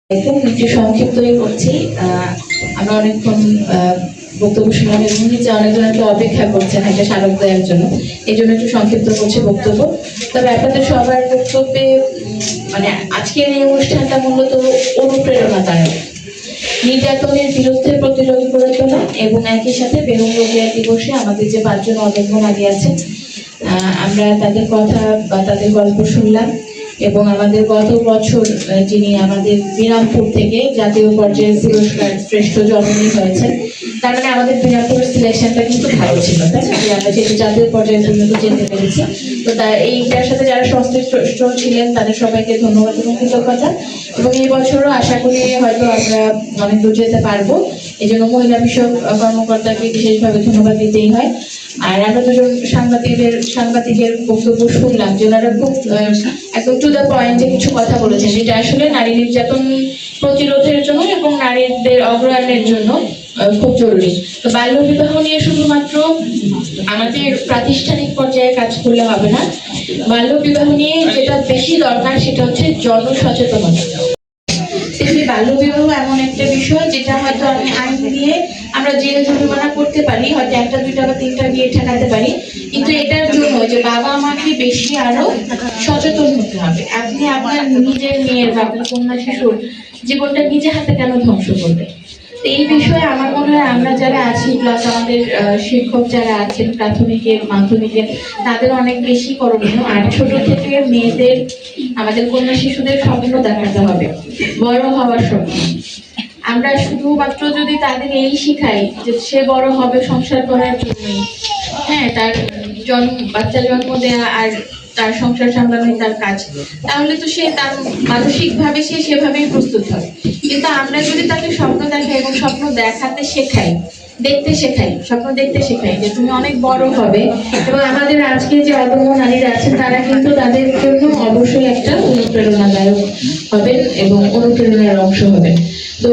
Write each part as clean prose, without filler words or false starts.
একটু সংক্ষিপ্তই করছি। আমরা অনেকক্ষণ বক্তব্য শুনলাম এবং নিচে অনেকজনকে অপেক্ষা করছেন একটা স্মারক দেওয়ার জন্য, এই জন্য একটু সংক্ষিপ্ত করছি বক্তব্য। তবে আপনাদের সবার বক্তব্যে মানে আজকের এই অনুষ্ঠানটা মূলত অনুপ্রেরণাদায়ক, নির্যাতনের বিরুদ্ধে প্রতিরোধ করে তোলা এবং একই সাথে বেগম রোকেয়া দিবসে আমাদের যে 5 জন অদম্য নারী আছেন, আমরা তাদের কথা বা তাদের গল্প শুনলাম। এবং আমাদের গত বছর যিনি আমাদের বিরামপুর থেকে জাতীয় পর্যায়ে পুরস্কার শ্রেষ্ঠ জননী হয়েছেন, তার মানে আমাদের বিরামপুর সিলেকশনটা কিন্তু ভালো ছিল, তাই না? আমরা যেহেতু জাতীয় পর্যায়ে পর্যন্ত যেতে পেরেছি, তো এইটার সাথে যারা সংশ্লিষ্ট ছিলেন তাদের সবাইকে ধন্যবাদ এবং কৃতজ্ঞতা। এবং এই বছরও আশা করি হয়তো আমরা অনেক দূর যেতে পারবো, এই জন্য মহিলা বিষয়ক কর্মকর্তাকে বিশেষভাবে ধন্যবাদ দিতেই হয়। আর আমরা দুজন সাংবাদিকের বক্তব্য শুনলাম যে ওনারা খুব একদম টু দ্য পয়েন্টে কিছু কথা বলেছেন, যেটা আসলে নারী নির্যাতন প্রতিরোধের জন্য এবং নারীদের অগ্রহায়ণের জন্য খুব জরুরি। তো বাল্য বিবাহ নিয়ে শুধুমাত্র আমাদের প্রাতিষ্ঠানিক পর্যায়ে কাজ করলে হবে না, বাল্য বিবাহ নিয়ে যেটা বেশি দরকার সেটা হচ্ছে জনসচেতনতা। বাল্য বিবাহ এমন একটা বিষয় যেটা হয়তো আমি আইন দিয়ে আমরা জেল জরিমানা করতে পারি, হয়তো 1টা 2টা বা 3টা বিয়ে ঠেকাতে পারি, কিন্তু এটার জন্য যে বাবা মাকে বেশি আরো সচেতন হতে হবে। আপনি আপনার নিজের মেয়ের বা আপনার কন্যা শিশুর জীবনটা নিজে হাতে কেন ধ্বংস করবে? এই বিষয়ে আমার মনে হয় আমরা যারা আছি, প্লাস আমাদের শিক্ষক যারা আছেন প্রাথমিকের মাধ্যমিকের, তাদের অনেক বেশি করণীয়। আর ছোট থেকে মেয়েদের, আমাদের কন্যা শিশুদের স্বপ্ন দেখাতে হবে, বড় হওয়ার স্বপ্ন। আমরা শুধুমাত্র যদি তাদের এই শিখাই যে সে বড় হবে সংসার করার জন্যই, হ্যাঁ, তার বাচ্চা জন্ম দেয়া আর তার সংসার সামলানোই তার কাজ, তাহলে তো সে তার মানসিকভাবে সে সেভাবেই প্রস্তুত হবে। কিন্তু আমরা যদি তাকে স্বপ্ন দেখাই এবং স্বপ্ন দেখাতে শেখাই, দেখতে শেখাই, স্বপ্ন দেখতে শেখাই যে তুমি অনেক বড় হবে, এবং আমাদের আজকে যে অদম্য নারীরা আছেন তারা কিন্তু তাদের জন্য অবশ্যই একটা অনুপ্রেরণাদায়ক হবেন এবং অনুপ্রেরণার অংশ হবেন। তো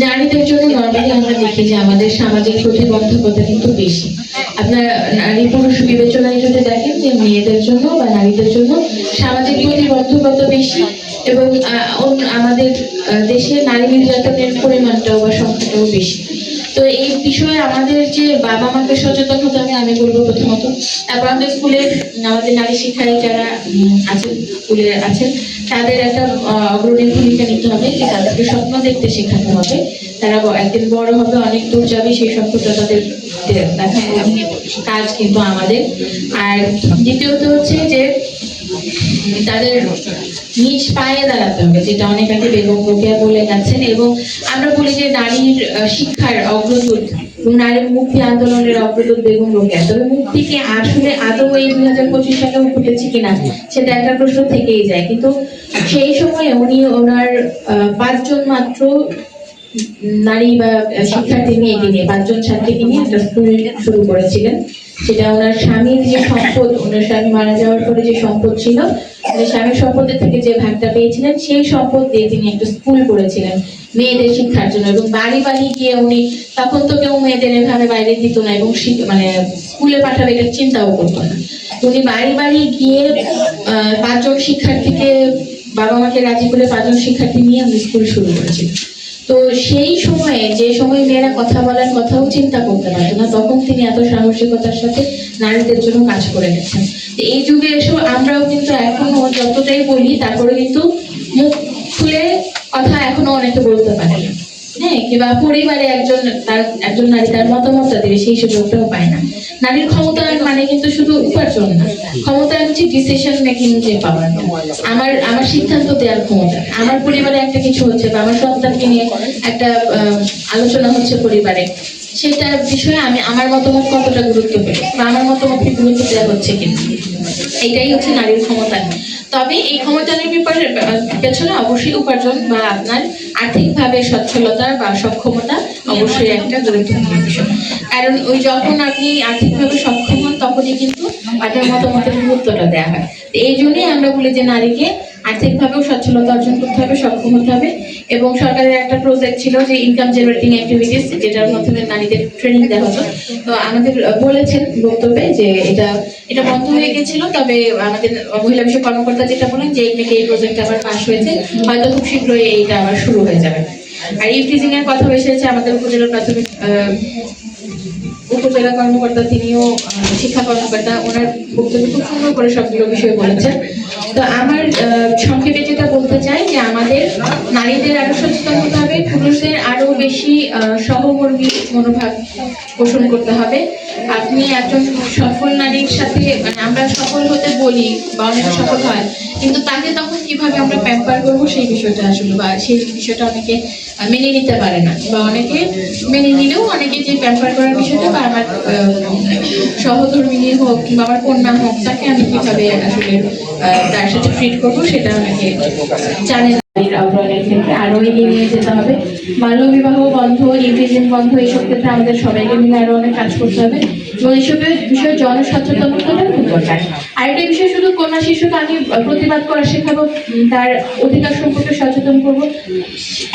নারীদের জন্য নর্মালি আমরা দেখি যে আমাদের সামাজিক প্রতিবন্ধকতা কিন্তু বেশি। আপনার নারী পুরুষ বিবেচনায় যদি দেখেন যে মেয়েদের জন্য বা নারীদের জন্য সামাজিক প্রতিবন্ধকতা বেশি, এবং আমাদের দেশে নারী নির্যাতনের পরিমাণটাও বা সংখ্যাটাও বেশি। তো এই বিষয়ে আমাদের যে বাবা মাকে সচেতন হতে হবে আমি বলবো প্রথমত। তারপর আমাদের স্কুলের আমাদের নারী শিক্ষারী যারা আছেন, স্কুলে আছেন, তাদের একটা অগ্রণী ভূমিকা নিতে হবে, যে তাদেরকে স্বপ্ন দেখতে শেখাতে হবে। তারা একদিন বড় হবে, অনেক দূর যাবে, সেই স্বপ্নটা তাদের কাজ কিন্তু আমাদের। আর দ্বিতীয়ত হচ্ছে যে তাদের নিজ পায়ে দাঁড়াতে হবে, যেটা অনেক আগে বেগম রোকেয়া বলে গেছেন। এবং আমরা বলি যে নারীর শিক্ষার অগ্রদূত এবং নারীর মুক্তি আন্দোলনের অগ্রদূত বেগম রোকেয়া। তবে মুক্তি কি আসলে আদৌ এই 2025 সালে ঘটেছে কিনা সেটা একটা প্রশ্ন থেকেই যায়। কিন্তু সেই সময় উনি ওনার 5 জন মাত্র নারী বা শিক্ষার্থী নিয়ে 5 জন ছাত্রীকে নিয়ে একটা স্কুল শুরু করেছিলেন। সেটা ওনার স্বামীর যে সম্পদ, ওনার স্বামী মারা যাওয়ার পরে যে সম্পদ ছিল, স্বামীর সম্পদের থেকে যে ভাগটা পেয়েছিলেন সেই সম্পদ দিয়ে তিনি একটা স্কুল করেছিলেন মেয়েদের শিক্ষার জন্য। এবং বাড়ি বাড়ি গিয়ে উনি, তখন তো কেউ মেয়েদের এভাবে বাইরে দিত না এবং মানে স্কুলে পাঠাবে এটা চিন্তাও করতো না, উনি বাড়ি বাড়ি গিয়ে 5 জন শিক্ষার্থীকে, বাবা মাকে রাজি করে 5 জন শিক্ষার্থী নিয়ে উনি স্কুল শুরু করেছিলেন। তো সেই সময়ে, যে সময় মেয়েরা কথা বলার কথাও চিন্তা করতে পারতো না, তখন তিনি এত সাহসিকতার সাথে নারীদের জন্য কাজ করে গেছেন। এই যুগে এসে আমরাও কিন্তু এখনো যতটাই বলি, তারপরে কিন্তু মুখ খুলে কথা এখনো অনেকে বলতে পারে না, হ্যাঁ, কিংবা পরিবারে একজন নারী তার মতামতটা দেবে সেই সুযোগটাও পায় না। নারীর ক্ষমতায়ন মানে কিন্তু শুধু উপার্জন না, ক্ষমতায়ন হচ্ছে ডিসিশন মেকিং যে পাওয়ার, আমার সিদ্ধান্ত দেওয়ার ক্ষমতা। আমার পরিবারে একটা কিছু হচ্ছে বা আমার সন্তানকে নিয়ে একটা আলোচনা হচ্ছে পরিবারে, সেটা বিষয়ে আমি আমার মতামত কতটা গুরুত্ব পেল বা আমার মতামতকে গুরুত্ব দেওয়া হচ্ছে কিনা, এটাই হচ্ছে নারীর ক্ষমতায়ন। তবে এই ক্ষমতায়নের পেছনে অবশ্যই উপার্জন বা আপনার আর্থিকভাবে সচ্ছলতা বা সক্ষমতা অবশ্যই একটা গুরুত্বপূর্ণ বিষয়। কারণ ওই যখন আপনি আর্থিকভাবে সক্ষম হন তখনই কিন্তু তাদের মতামতের গুরুত্বটা দেওয়া হয়। তো এই জন্যই আমরা বলি যে নারীকে আর্থিকভাবেও সচ্ছলতা অর্জন করতে হবে, সক্ষম হতে হবে। এবং সরকারের একটা প্রজেক্ট ছিল যে ইনকাম জেনারেটিং অ্যাক্টিভিটিস, যেটার মাধ্যমে নারীদের ট্রেনিং দেওয়া হতো। তো আমাদের বলেছেন বক্তব্যে যে এটা বন্ধ হয়ে গেছিল, তবে আমাদের মহিলা বিষয়ক কর্মকর্তা যেটা বলেন যে এই প্রজেক্ট আবার পাস হয়েছে, হয়তো খুব শীঘ্রই এইটা আবার শুরু হয়ে যাবে। আর ইফটিজিং এর কথা এসেছে, আমাদের উপজেলা প্রাথমিক উপজেলা কর্মকর্তা, তিনিও শিক্ষা কর্মকর্তা, ওনার বক্তব্য খুব সুন্দর করে সবগুলো বিষয় বলেছেন। তো আমার সংক্ষেপে যেটা বলতে চাই যে আমাদের নারীদের আরো সচেতন হতে হবে, পুরুষদের আরো বেশি সহকর্মী মনোভাব পোষণ করতে হবে। আপনি একজন সফল নারীর সাথে, মানে আমরা সফল হতে বলি বা অনেকে সফল হয়, কিন্তু তাকে তখন কিভাবে আমরা প্যাম্পার করবো সেই বিষয়টা আসলে, বা সেই বিষয়টা অনেকে মেনে নিতে পারে না, বা অনেকে মেনে নিলেও অনেকে যে প্যাম্পার করার বিষয়টা, বা আমার সহধর্মিনী হোক কিংবা আমার কন্যা হোক, তাকে আমি কিভাবে আসলে তার সাথে ট্রিট করবো সেটা অনেকে জানে না। অগ্রগতির ক্ষেত্রে আরো এগিয়ে নিয়ে যেতে হবে। বাল্য বিবাহ বন্ধ, ইভটিজিং বন্ধ, এইসব ক্ষেত্রে আমাদের সবাইকে মিলে আরো অনেক কাজ করতে হবে এবং এইসবের বিষয়ে জনসচেতনতাটা খুব দরকার। আরেকটা বিষয়, শুধু কন্যা শিশুকে আমি প্রতিবাদ করা শেখাবো, তার অধিকার সম্পর্কে সচেতন করবো,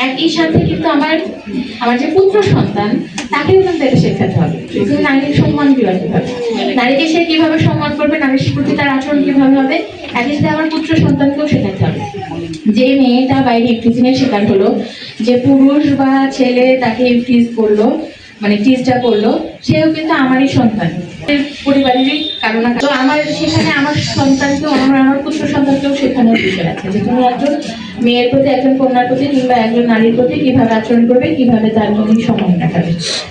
একই সাথে কিন্তু আমার যে পুত্র সন্তান, তাকেও কিন্তু এটা শেখাতে হবে। নারীর সম্মান কিভাবে হবে, নারীকে সে কিভাবে সম্মান করবে, নারীর প্রতি তার আচরণ কিভাবে হবে, একই সাথে আমার পুত্র সন্তানকেও শেখাতে হবে। যে মেয়েটা বাইরে ইফটিজিং এর শিকার হলো, যে পুরুষ বা ছেলে তাকে ইফটিজ করলো, মানে টিজটা করলো, সেও কিন্তু আমারই সন্তান, পরিবারেরই কারণ। তো আমার সেখানে আমার সন্তানকেও, আমার পুত্র সন্তানকেও শেখানোর বিষয় আছে যে তুমি একজন মেয়ের প্রতি, একজন কন্যার প্রতি কিংবা একজন নারীর প্রতি কিভাবে আচরণ করবে, কিভাবে তার প্রতি সম্মান দেখাবে।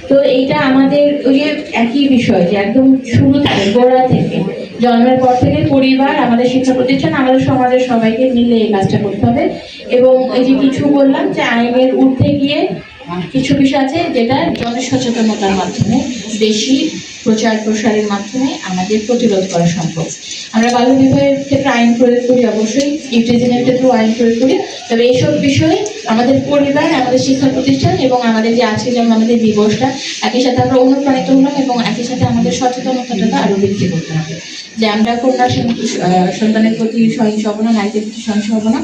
তো এইটা আমাদের ওই একই বিষয় যে একদম শুরু থেকে, গোড়া থেকে, জন্মের পর থেকে পরিবার, আমাদের শিক্ষা প্রতিষ্ঠান, আমাদের সমাজের সবাইকে মিলে এই কাজটা করতে হবে। এবং এই যে কিছু বললাম যে আইনের ঊর্ধ্বে গিয়ে কিছু বিষয় আছে যেটা জনসচেতনতার মাধ্যমে, বেশি প্রচার প্রসারের মাধ্যমে আমাদের প্রতিরোধ করা সম্ভব। আমরা বাল্য বিবাহের ক্ষেত্রে আইন প্রয়োগ করি, অবশ্যই ইফটিজিং এর ক্ষেত্রেও আইন প্রয়োগ করি, তবে এইসব বিষয়ে আমাদের পরিবার, আমাদের শিক্ষা প্রতিষ্ঠান এবং আমাদের যে আজকে যেমন আমাদের দিবসটা, একই সাথে আমরা অনুপ্রাণিত হলাম এবং একই সাথে আমাদের সচেতনতাটা আরো বৃদ্ধি করতে হবে যে আমরা কন্যা সন্তানের প্রতি সহিংস হবো না, নারীদের প্রতি সহিংস হবো না।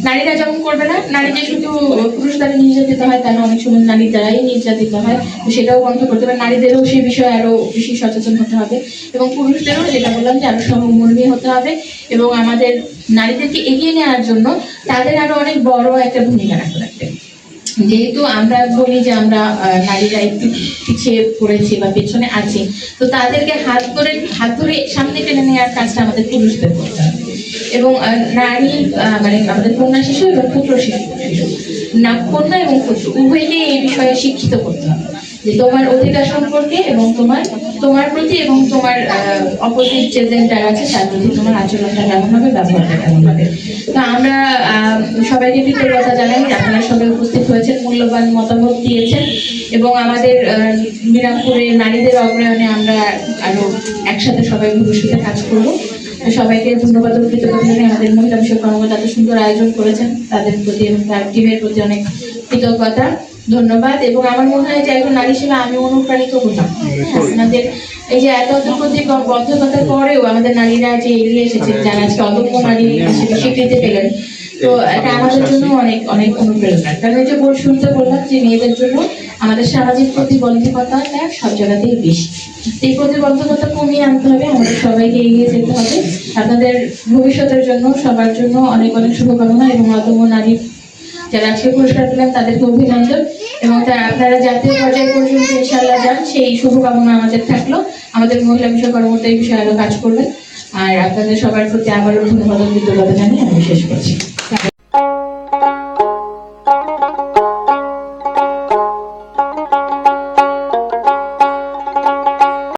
নারীরা যেমন করবে না, নারী যে শুধু পুরুষ দ্বারা নির্যাতিত হয় তা না, অনেক সময় নারীর দ্বারাই নির্যাতিত হয়, সেটাও বন্ধ করতে হবে। নারীদেরও সেই বিষয়ে আরো বেশি সচেতন হতে হবে এবং পুরুষদেরও, যেটা বললাম, যে আরো সহমর্মী হতে হবে এবং আমাদের নারীদেরকে এগিয়ে নেওয়ার জন্য তাদের আরো অনেক বড় একটা ভূমিকা রাখতে লাগবে। যেহেতু আমরা বলি যে আমরা নারীরা একটু পিছিয়ে পড়েছি বা পেছনে আছি, তো তাদেরকে হাত ধরে সামনে টেনে নেওয়ার কাজটা আমাদের পুরুষদের করতে হবে। এবং নারী, মানে আমাদের কন্যা শিশু এবং পুত্র শিশু, না কন্যা এবং পুত্র উভয়কে এই বিষয়ে শিক্ষিত করতে হবে যে তোমার অধিকার সম্পর্কে এবং তোমার প্রতি এবং তোমার অপোজিট যে জেন্ডার আছে তার প্রতি তোমার আচরণটা কেমন হবে, ব্যবহারটা কেমন হবে। তো আমরা সবাইকে কৃতজ্ঞতা জানাই যে আপনারা সবাই উপস্থিত হয়েছেন, মূল্যবান মতামত দিয়েছেন এবং আমাদের মিরাপুরে নারীদের অগ্রহায়ণে আমরা আরো একসাথে সবাই ভবিষ্যতে কাজ করবো। সবাইকে ধন্যবাদ ও কৃতজ্ঞতা জানাই। আমাদের মহিলা বিষয়ক কর্মকর্তা এত সুন্দর আয়োজন করেছেন, তাদের প্রতি এবং তার টিমের প্রতি অনেক কৃতজ্ঞতা, ধন্যবাদ। এবং আমার মনে হয় যে একজন নারী হিসেবে আমি অনুপ্রাণিত হতাম। আমাদের এই যে এত প্রতিবদ্ধতার পরেও আমাদের নারীরা যে এগিয়ে এসেছে, যারা আজকে অদম্য নারী হিসেবে স্বীকৃতি পেলেন, তো এটা আমাদের জন্য অনেক অনেক অনুপ্রেরণা। কারণ এই যে শুনতে বললাম যে মেয়েদের জন্য আমাদের সামাজিক প্রতিবন্ধকতাটা সব জায়গাতেই বেশি। এই প্রতিবন্ধকতা কমিয়ে আনতে হবে, আমাদের সবাইকে এগিয়ে যেতে হবে। আপনাদের ভবিষ্যতের জন্য, সবার জন্য অনেক অনেক শুভকামনা এবং অদম্য নারী যারা আজকে পুরস্কার পেলেন তাদেরকে অভিনন্দন এবং আপনারা জাতীয় পর্যায়ে পর্যন্ত ইনশাআল্লাহ যান, সেই শুভকামনা আমাদের থাকলো। আমাদের মহিলা বিষয় কর্মকর্তা এই বিষয়ে আরো কাজ করবেন। আর আপনাদের সবার প্রতি আবারও ধন্যবাদ জানিয়ে আমি শেষ করছি।